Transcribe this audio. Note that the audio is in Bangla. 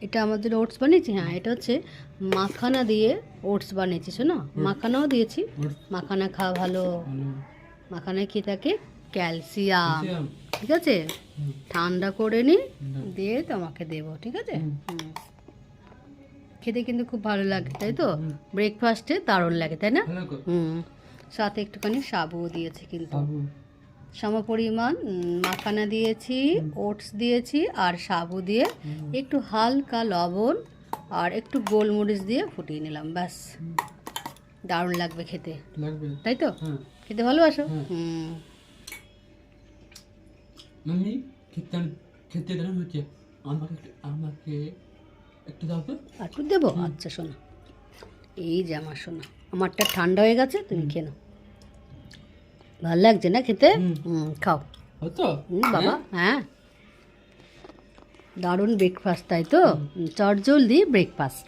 এটা আমাদের ওটস বানিয়েছি। হ্যাঁ, এটা হচ্ছে মাখানা দিয়ে ওটস বানিয়েছি। শোনো, মাখানাও দিয়েছি। মাখানা খাওয়া ভালো, মাখানায় খেয়ে থাকে ক্যালসিয়াম। ঠিক আছে, ঠান্ডা করে নি দিয়ে তোমাকে দেবো। ঠিক আছে, খেতে কিন্তু খুব ভালো লাগে, তাই তো? ব্রেকফাস্টে দারুণ লাগে, তাই না? সাথে একটুখানি সাবুও দিয়েছি, কিন্তু সম পরিমাণ মাখানা দিয়েছি, ওটস দিয়েছি আর সাবু দিয়ে একটু হালকা লবণ আর একটু গোলমরিচ দিয়ে ফুটিয়ে নিলাম। ব্যাস, দারুণ লাগবে খেতে, তাই তো? খেতে ভালোবাসো? মাম্মি খেতে দারুণ হচ্ছে, আমাকে একটু দাও তো। একটু দেবো? আচ্ছা শোনো, এই যে আমার শোনো, আমারটা ঠান্ডা হয়ে গেছে, তুমি খেয়ে নাও। ভালো লাগছে না খেতে? খাও বাবা। হ্যাঁ, দারুণ ব্রেকফাস্ট, তাই তো? চটজলদি ব্রেকফাস্ট।